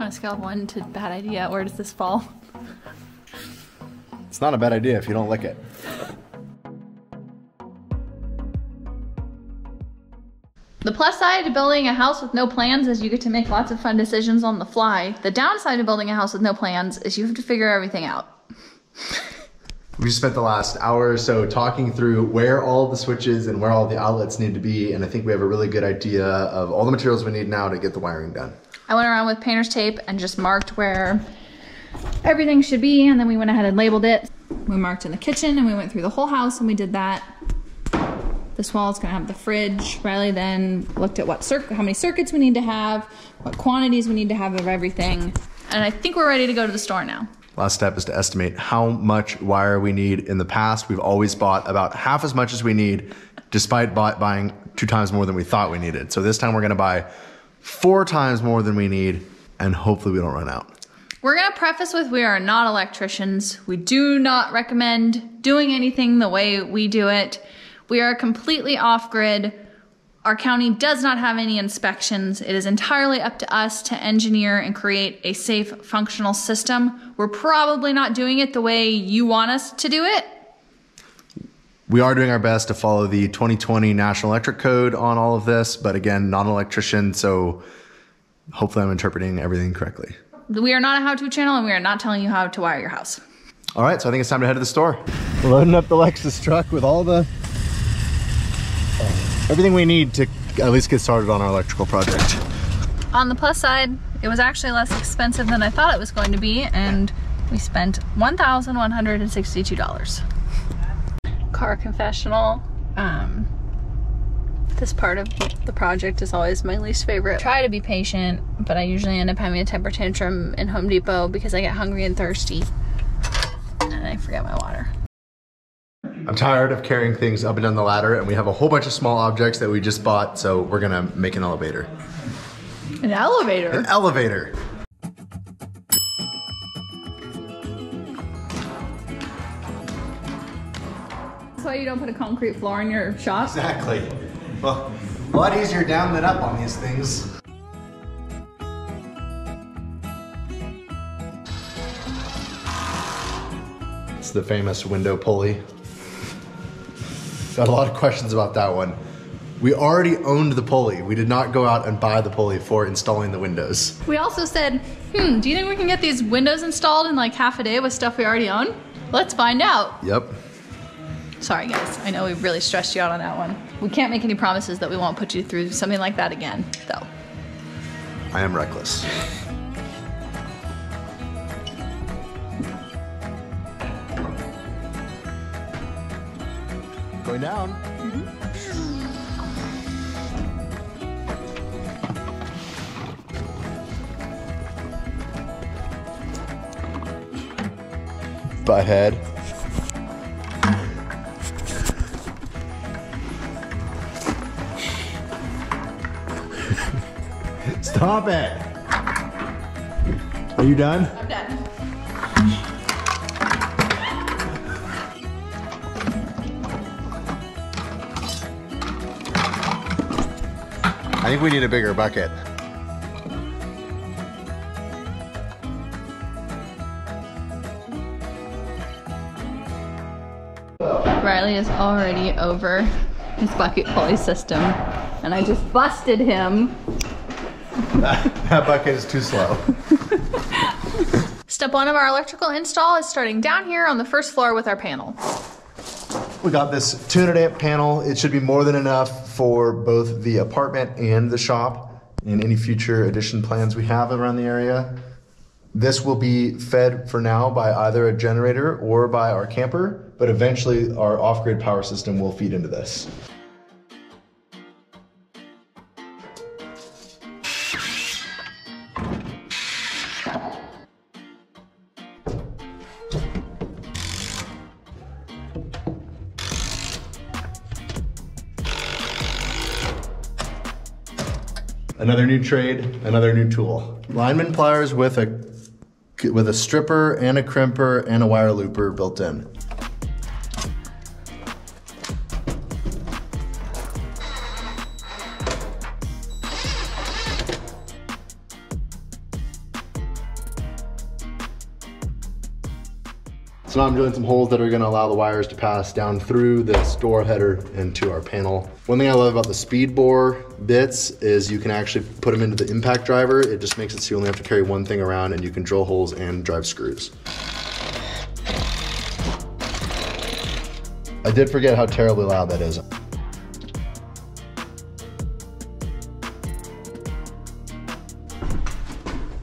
on a scale of 1 to bad idea, where does this fall? It's not a bad idea if you don't lick it. The plus side to building a house with no plans is you get to make lots of fun decisions on the fly. The downside of building a house with no plans is you have to figure everything out. We spent the last hour or so talking through where all the switches and where all the outlets need to be, and I think we have a really good idea of all the materials we need now to get the wiring done. I went around with painter's tape and just marked where everything should be, and then we went ahead and labeled it. We marked in the kitchen and we went through the whole house and we did that. This wall is gonna have the fridge. Riley then looked at how many circuits we need to have, what quantities we need to have of everything. And I think we're ready to go to the store now. Last step is to estimate how much wire we need. In the past, we've always bought about half as much as we need, despite buying 2 times more than we thought we needed. So this time we're gonna buy 4 times more than we need, and hopefully we don't run out. We're gonna preface with we are not electricians. We do not recommend doing anything the way we do it. We are completely off-grid. Our county does not have any inspections. It is entirely up to us to engineer and create a safe, functional system. We're probably not doing it the way you want us to do it. We are doing our best to follow the 2020 National Electric Code on all of this, but again, not an electrician, so hopefully I'm interpreting everything correctly. We are not a how-to channel, and we are not telling you how to wire your house. All right, so I think it's time to head to the store. We're loading up the Lexus truck with all the everything we need to at least get started on our electrical project. On the plus side, it was actually less expensive than I thought it was going to be, and we spent $1,162. Car confessional. This part of the project is always my least favorite. Try to be patient, but I usually end up having a temper tantrum in Home Depot because I get hungry and thirsty, and I forget my water. I'm tired of carrying things up and down the ladder, and we have a whole bunch of small objects that we just bought, so we're gonna make an elevator. An elevator? An elevator. That's why you don't put a concrete floor in your shop? Exactly. Well, a lot easier down than up on these things. It's the famous window pulley. Got a lot of questions about that one. We already owned the pulley. We did not go out and buy the pulley for installing the windows. We also said, do you think we can get these windows installed in like half a day with stuff we already own? Let's find out. Yep. Sorry guys, I know we really stressed you out on that one. We can't make any promises that we won't put you through something like that again, though. I am reckless. Going down. Butthead. Stop it. Are you done? I'm done. I think we need a bigger bucket. Riley is already over his bucket pulley system, and I just busted him. That bucket is too slow. Step 1 of our electrical install is starting down here on the first floor with our panel. We got this 200 amp panel. It should be more than enough for both the apartment and the shop and any future addition plans we have around the area. This will be fed for now by either a generator or by our camper, but eventually our off-grid power system will feed into this. Another new trade, another new tool. Lineman pliers with a stripper and a crimper and a wire looper built in. So now I'm drilling some holes that are gonna allow the wires to pass down through this door header into our panel. One thing I love about the speed bore bits is you can actually put them into the impact driver. It just makes it so you only have to carry one thing around and you can drill holes and drive screws. I did forget how terribly loud that is.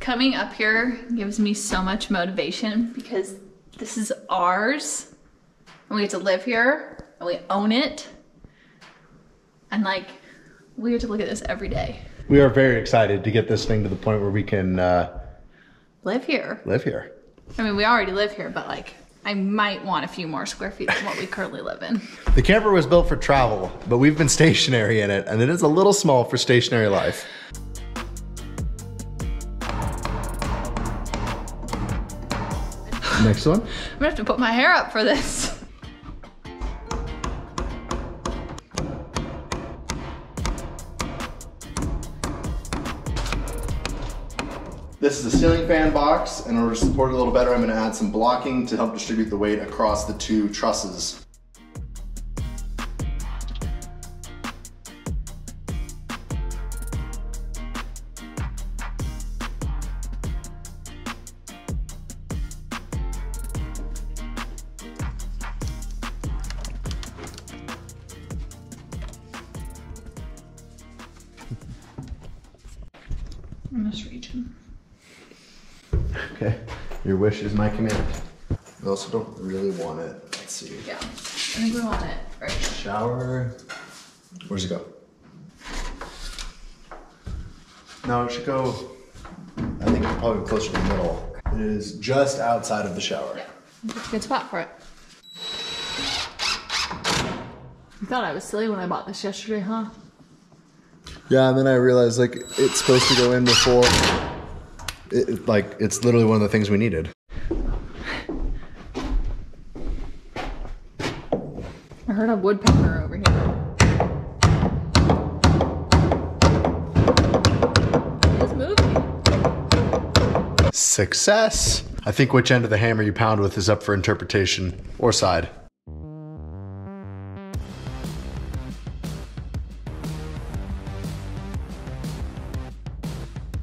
Coming up here gives me so much motivation because this is ours and we get to live here and we own it. And like, we get to look at this every day. We are very excited to get this thing to the point where we can live here. Live here. I mean, we already live here, but like, I might want a few more square feet than what we currently live in. The camper was built for travel, but we've been stationary in it, and it is a little small for stationary life. Next one. I'm gonna have to put my hair up for this. This is a ceiling fan box. In order to support it a little better, I'm gonna add some blocking to help distribute the weight across the two trusses. I'm just reaching. Okay, your wish is my command. We also don't really want it. Let's see. Yeah, I think we want it right. Shower. Where's it go? No, it should go, I think probably closer to the middle. It is just outside of the shower. Yeah, it's a good spot for it. You thought I was silly when I bought this yesterday, huh? Yeah, and then I realized like it's supposed to go in before. It's literally one of the things we needed. I heard a woodpecker over here. It's moving. Success! I think which end of the hammer you pound with is up for interpretation, or side.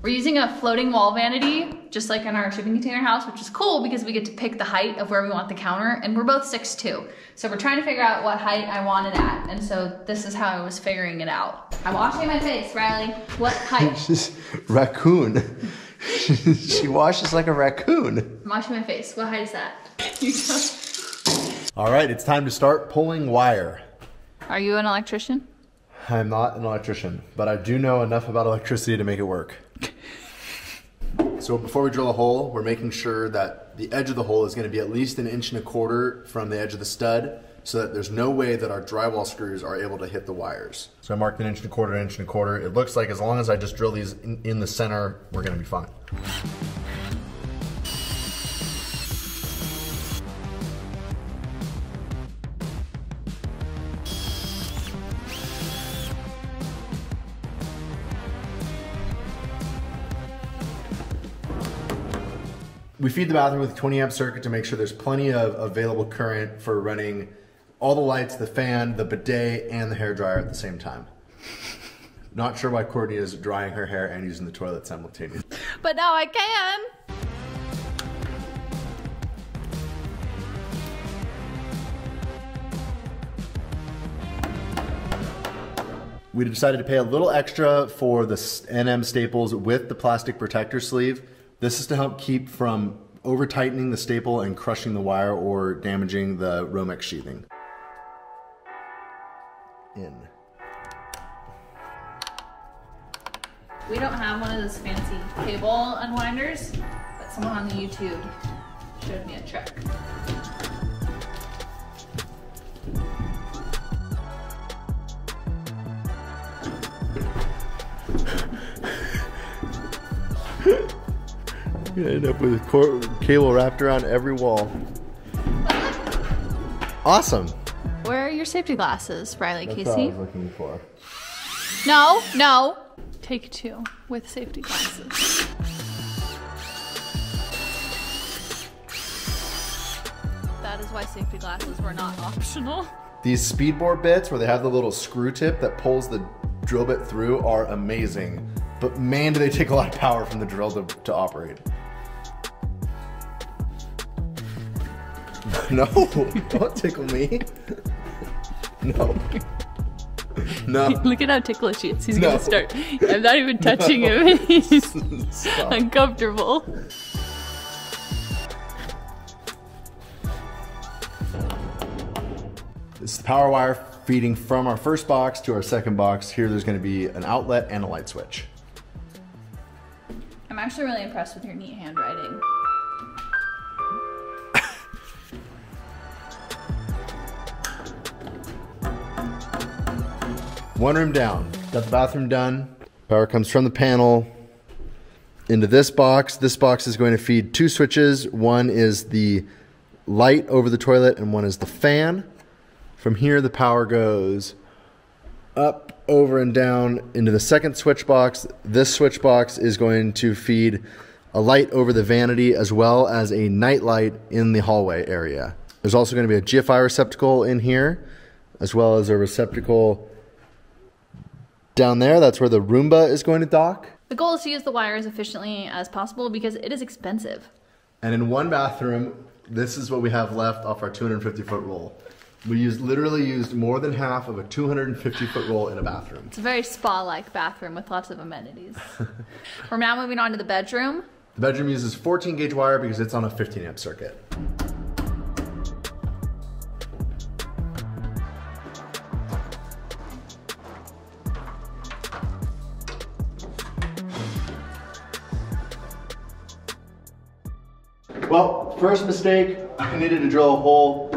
We're using a floating wall vanity, just like in our shipping container house, which is cool because we get to pick the height of where we want the counter, and we're both 6'2". So we're trying to figure out what height I want it at, and so this is how I was figuring it out. I'm washing my face, Riley. What height? She's raccoon. She washes like a raccoon. I'm washing my face. What height is that? All right, it's time to start pulling wire. Are you an electrician? I'm not an electrician, but I do know enough about electricity to make it work. So before we drill a hole, we're making sure that the edge of the hole is going to be at least 1.25 inches from the edge of the stud, so that there's no way that our drywall screws are able to hit the wires. So I marked 1.25 inches, 1.25 inches. It looks like as long as I just drill these in the center, we're going to be fine. We feed the bathroom with a 20 amp circuit to make sure there's plenty of available current for running all the lights, the fan, the bidet, and the hairdryer at the same time. Not sure why Courtney is drying her hair and using the toilet simultaneously. But now I can. We decided to pay a little extra for the NM staples with the plastic protector sleeve. This is to help keep from over tightening the staple and crushing the wire or damaging the Romex sheathing. In. We don't have one of those fancy cable unwinders, but someone on the YouTube showed me a trick. You're gonna end up with cable wrapped around every wall. Awesome. Where are your safety glasses, Riley That's Casey? what I was looking for. No, no. Take 2 with safety glasses. That is why safety glasses were not optional. These speed bore bits where they have the little screw tip that pulls the drill bit through are amazing. But man, do they take a lot of power from the drill to operate. No, don't tickle me. No. No. Look at how ticklish he is. He's gonna start. I'm not even touching him. He's uncomfortable. This is the power wire feeding from our first box to our second box. Here there's going to be an outlet and a light switch. I'm actually really impressed with your neat handwriting. One room down. Got the bathroom done. Power comes from the panel into this box. This box is going to feed two switches. One is the light over the toilet and one is the fan. From here, the power goes up, over, and down into the second switch box. This switch box is going to feed a light over the vanity as well as a night light in the hallway area. There's also going to be a GFI receptacle in here, as well as a receptacle down there. That's where the Roomba is going to dock. The goal is to use the wire as efficiently as possible because it is expensive. And in one bathroom, this is what we have left off our 250-foot roll. We literally used more than half of a 250-foot roll in a bathroom. It's a very spa-like bathroom with lots of amenities. We're now moving on to the bedroom. The bedroom uses 14-gauge wire because it's on a 15-amp circuit. Well, first mistake, I needed to drill a hole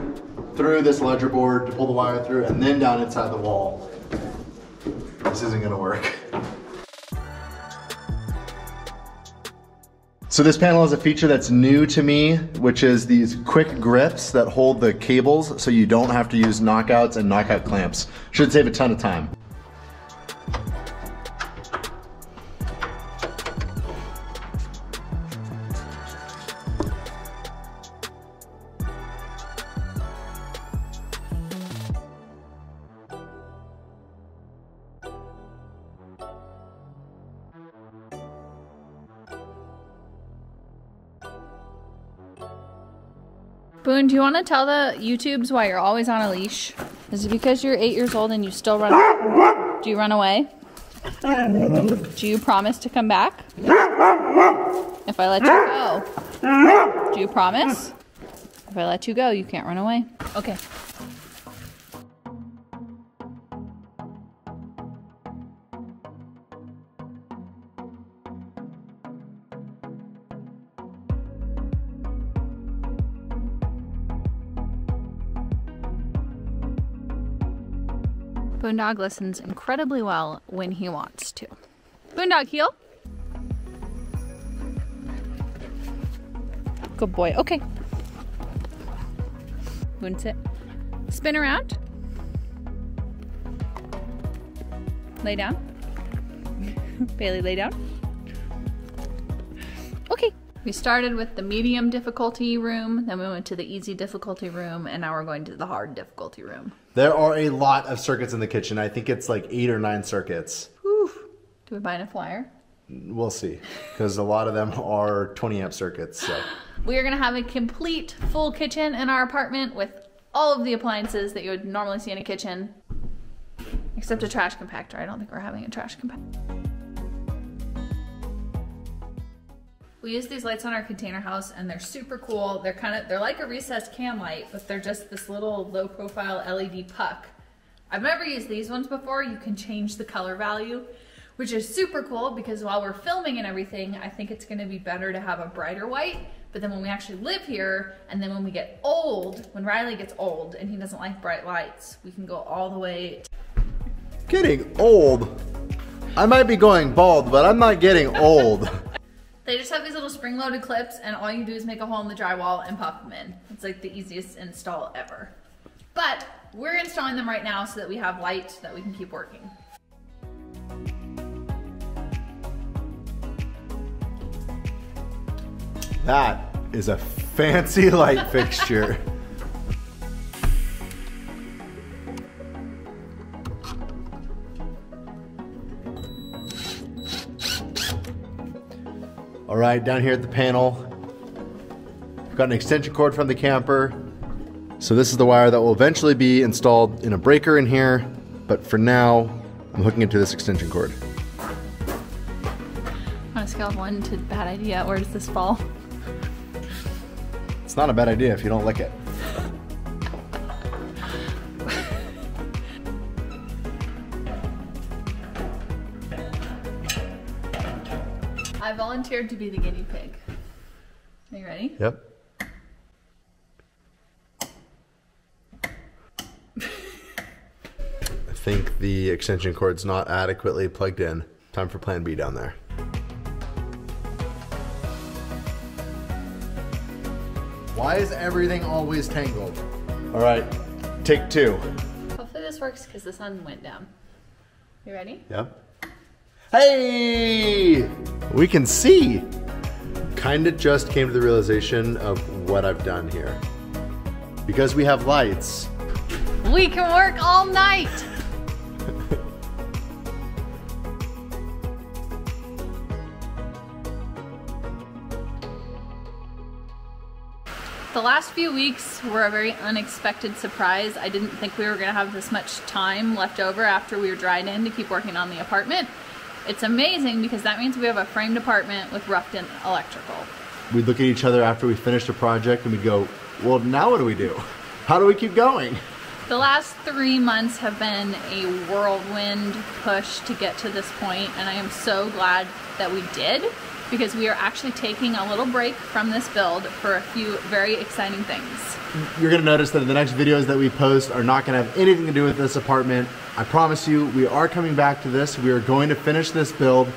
through this ledger board to pull the wire through and then down inside the wall. This isn't gonna work. So this panel has a feature that's new to me, which is these quick grips that hold the cables so you don't have to use knockouts and knockout clamps. Should save a ton of time. Boone, do you want to tell the YouTubes why you're always on a leash? Is it because you're 8 years old and you still run? Do you run away? Do you promise to come back? If I let you go. Do you promise? If I let you go, you can't run away. Okay. Boondog listens incredibly well when he wants to. Boondog, heel. Good boy. Okay. Boone, sit. Spin around. Lay down. Bailey, lay down. Okay. We started with the medium difficulty room, then we went to the easy difficulty room, and now we're going to the hard difficulty room. There are a lot of circuits in the kitchen. I think it's like 8 or 9 circuits. Whew. Do we buy enough wire? We'll see, because a lot of them are 20-amp circuits. So. We are going to have a complete full kitchen in our apartment with all of the appliances that you would normally see in a kitchen, except a trash compactor. I don't think we're having a trash compactor. We use these lights on our container house and they're super cool. They're like a recessed can light, but they're just this little low profile LED puck. I've never used these ones before. You can change the color value, which is super cool because while we're filming and everything, I think it's gonna be better to have a brighter white. But then when we actually live here, and then when we get old, when Riley gets old and he doesn't like bright lights, we can go all the way. Getting old? I might be going bald, but I'm not getting old. They just have these little spring-loaded clips, and all you do is make a hole in the drywall and pop them in. It's like the easiest install ever. But we're installing them right now so that we have light that we can keep working. That is a fancy light fixture. All right, down here at the panel, we've got an extension cord from the camper. So this is the wire that will eventually be installed in a breaker in here, but for now, I'm hooking it to this extension cord. On a scale of 1 to bad idea, where does this fall? It's not a bad idea if you don't lick it. I volunteered to be the guinea pig. Are you ready? Yep. I think the extension cord's not adequately plugged in. Time for plan B down there. Why is everything always tangled? All right, take 2. Hopefully this works because the sun went down. You ready? Yep. Hey! We can see! Kinda just came to the realization of what I've done here. Because we have lights. We can work all night! The last few weeks were a very unexpected surprise. I didn't think we were gonna have this much time left over after we were dried in to keep working on the apartment. It's amazing because that means we have a framed apartment with roughed-in electrical. We'd look at each other after we finished a project and we'd go, well, now what do we do? How do we keep going? The last 3 months have been a whirlwind push to get to this point, and I am so glad that we did, because we are actually taking a little break from this build for a few very exciting things. You're gonna notice that the next videos that we post are not gonna have anything to do with this apartment. I promise you, we are coming back to this. We are going to finish this build.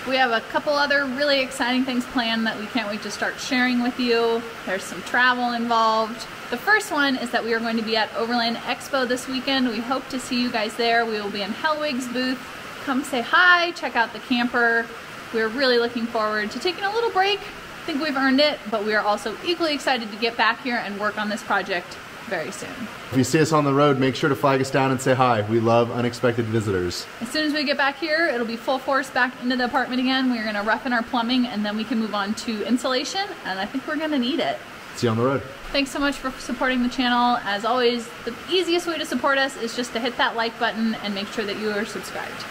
We have a couple other really exciting things planned that we can't wait to start sharing with you. There's some travel involved. The first one is that we are going to be at Overland Expo this weekend. We hope to see you guys there. We will be in Hellwig's booth. Come say hi, check out the camper. We're really looking forward to taking a little break. I think we've earned it, but we are also equally excited to get back here and work on this project very soon. If you see us on the road, make sure to flag us down and say hi. We love unexpected visitors. As soon as we get back here, it'll be full force back into the apartment again. We're gonna rough in our plumbing and then we can move on to insulation, and I think we're gonna need it. See you on the road. Thanks so much for supporting the channel. As always, the easiest way to support us is just to hit that like button and make sure that you are subscribed.